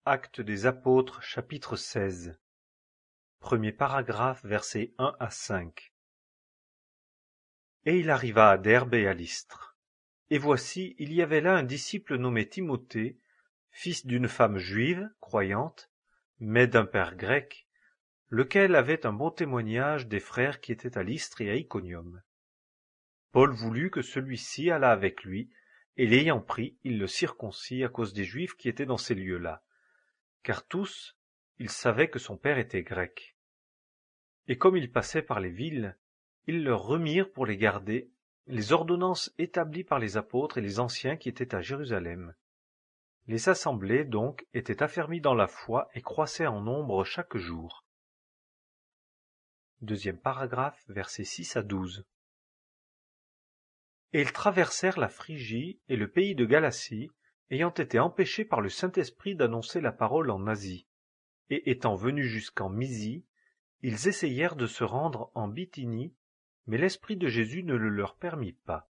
Actes des Apôtres, chapitre 16. Premier paragraphe, versets 1 à 5. Et il arriva à Derbe et à Lystre. Et voici, il y avait là un disciple nommé Timothée, fils d'une femme juive, croyante, mais d'un père grec, lequel avait un bon témoignage des frères qui étaient à Lystre et à Iconium. Paul voulut que celui-ci allât avec lui, et l'ayant pris, il le circoncit à cause des Juifs qui étaient dans ces lieux-là, car tous, ils savaient que son père était grec. Et comme ils passaient par les villes, ils leur remirent pour les garder les ordonnances établies par les apôtres et les anciens qui étaient à Jérusalem. Les assemblées, donc, étaient affermies dans la foi et croissaient en nombre chaque jour. Deuxième paragraphe, versets 6 à 12. Et ils traversèrent la Phrygie et le pays de Galatie, ayant été empêchés par le Saint-Esprit d'annoncer la parole en Asie. Et étant venus jusqu'en Mysie, ils essayèrent de se rendre en Bithynie, mais l'Esprit de Jésus ne le leur permit pas.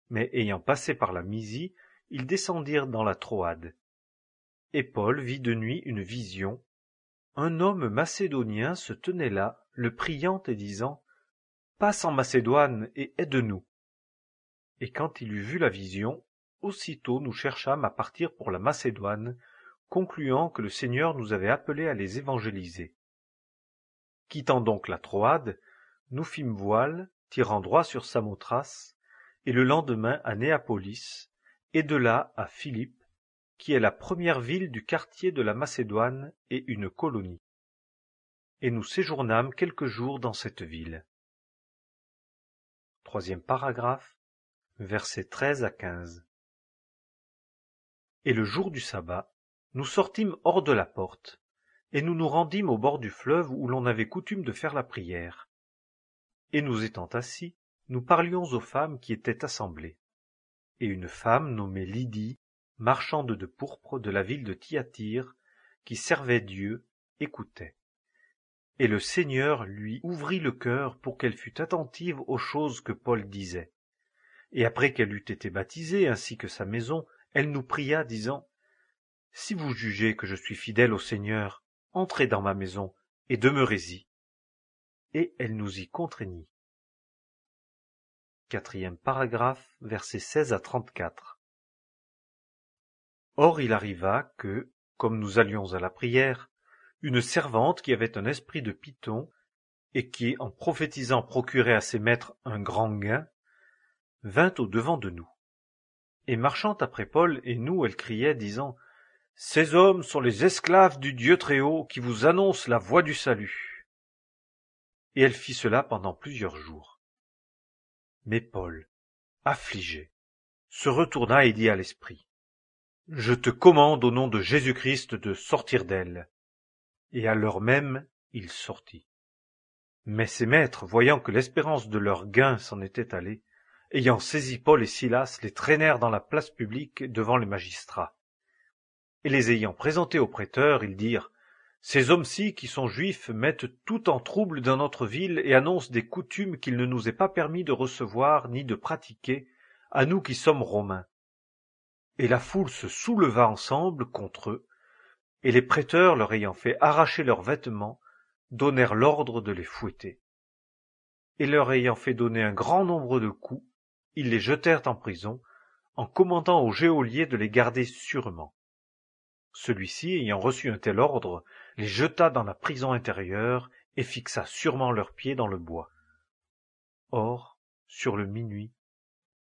Mais ayant passé par la Mysie, ils descendirent dans la Troade. Et Paul vit de nuit une vision. Un homme macédonien se tenait là, le priant et disant « Passe en Macédoine et aide-nous. » Et quand il eut vu la vision, aussitôt nous cherchâmes à partir pour la Macédoine, concluant que le Seigneur nous avait appelés à les évangéliser. Quittant donc la Troade, nous fîmes voile, tirant droit sur Samothrace, et le lendemain à Néapolis, et de là à Philippe, qui est la première ville du quartier de la Macédoine et une colonie. Et nous séjournâmes quelques jours dans cette ville. Troisième paragraphe, versets 13 à 15. Et le jour du sabbat, nous sortîmes hors de la porte, et nous nous rendîmes au bord du fleuve où l'on avait coutume de faire la prière. Et nous étant assis, nous parlions aux femmes qui étaient assemblées. Et une femme nommée Lydie, marchande de pourpre de la ville de Thyatire, qui servait Dieu, écoutait. Et le Seigneur lui ouvrit le cœur pour qu'elle fût attentive aux choses que Paul disait. Et après qu'elle eût été baptisée ainsi que sa maison, elle nous pria, disant « Si vous jugez que je suis fidèle au Seigneur, entrez dans ma maison et demeurez-y. » Et elle nous y contraignit. Quatrième paragraphe, versets 16 à 34. Or il arriva que, comme nous allions à la prière, une servante qui avait un esprit de python, et qui, en prophétisant, procurait à ses maîtres un grand gain, vint au-devant de nous. Et marchant après Paul et nous, elle criait, disant « Ces hommes sont les esclaves du Dieu Très-Haut qui vous annoncent la voie du salut. » Et elle fit cela pendant plusieurs jours. Mais Paul, affligé, se retourna et dit à l'esprit « Je te commande au nom de Jésus-Christ de sortir d'elle. » Et à l'heure même, il sortit. Mais ses maîtres, voyant que l'espérance de leur gain s'en était allée, ayant saisi Paul et Silas, les traînèrent dans la place publique devant les magistrats. Et les ayant présentés aux prêteurs, ils dirent « Ces hommes-ci, qui sont juifs, mettent tout en trouble dans notre ville et annoncent des coutumes qu'il ne nous est pas permis de recevoir ni de pratiquer, à nous qui sommes Romains. » Et la foule se souleva ensemble contre eux, et les prêteurs, leur ayant fait arracher leurs vêtements, donnèrent l'ordre de les fouetter. Et leur ayant fait donner un grand nombre de coups, ils les jetèrent en prison, en commandant au geôlier de les garder sûrement. Celui-ci, ayant reçu un tel ordre, les jeta dans la prison intérieure et fixa sûrement leurs pieds dans le bois. Or, sur le minuit,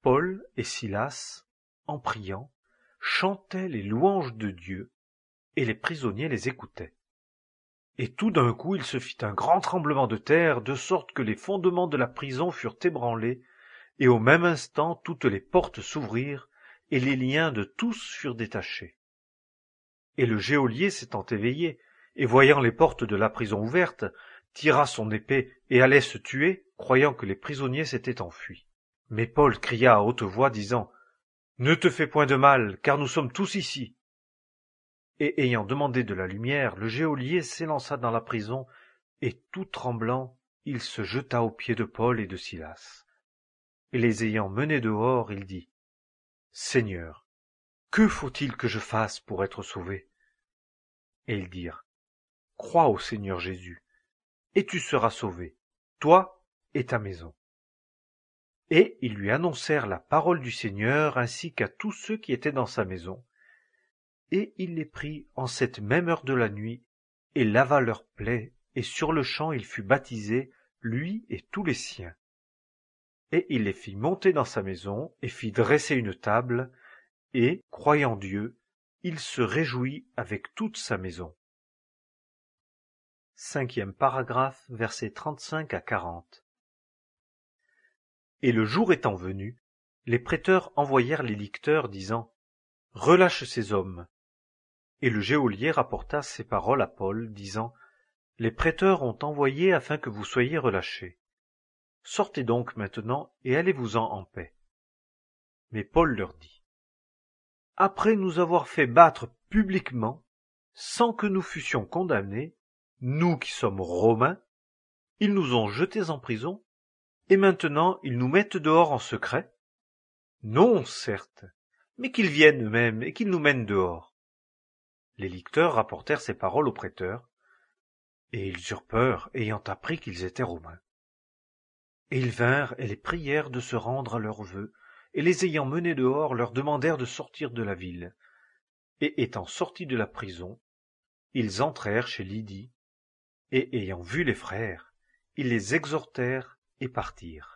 Paul et Silas, en priant, chantaient les louanges de Dieu, et les prisonniers les écoutaient. Et tout d'un coup il se fit un grand tremblement de terre, de sorte que les fondements de la prison furent ébranlés, et au même instant toutes les portes s'ouvrirent, et les liens de tous furent détachés. Et le geôlier s'étant éveillé, et voyant les portes de la prison ouvertes, tira son épée et allait se tuer, croyant que les prisonniers s'étaient enfuis. Mais Paul cria à haute voix, disant « Ne te fais point de mal, car nous sommes tous ici. » Et ayant demandé de la lumière, le geôlier s'élança dans la prison, et tout tremblant, il se jeta aux pieds de Paul et de Silas. Et les ayant menés dehors, il dit « Seigneur, que faut-il que je fasse pour être sauvé ?» et ils dirent: Crois au Seigneur Jésus, et tu seras sauvé, toi et ta maison. Et ils lui annoncèrent la parole du Seigneur ainsi qu'à tous ceux qui étaient dans sa maison. Et il les prit en cette même heure de la nuit, et lava leurs plaies, et sur-le-champ il fut baptisé, lui et tous les siens. Et il les fit monter dans sa maison, et fit dresser une table, et, croyant Dieu, il se réjouit avec toute sa maison. 5e paragraphe, versets 35 à 40. Et le jour étant venu, les prêteurs envoyèrent les licteurs, disant: Relâche ces hommes. Et le geôlier rapporta ces paroles à Paul, disant: Les prêteurs ont envoyé afin que vous soyez relâchés. Sortez donc maintenant et allez-vous-en en paix. Mais Paul leur dit: Après nous avoir fait battre publiquement, sans que nous fussions condamnés, nous qui sommes Romains, ils nous ont jetés en prison, et maintenant ils nous mettent dehors en secret? Non, certes, mais qu'ils viennent eux-mêmes et qu'ils nous mènent dehors. Les licteurs rapportèrent ces paroles aux prêteurs, et ils eurent peur, ayant appris qu'ils étaient Romains. Et ils vinrent et les prièrent de se rendre à leurs vœux, et les ayant menés dehors, leur demandèrent de sortir de la ville. Et étant sortis de la prison, ils entrèrent chez Lydie, et ayant vu les frères, ils les exhortèrent et partirent.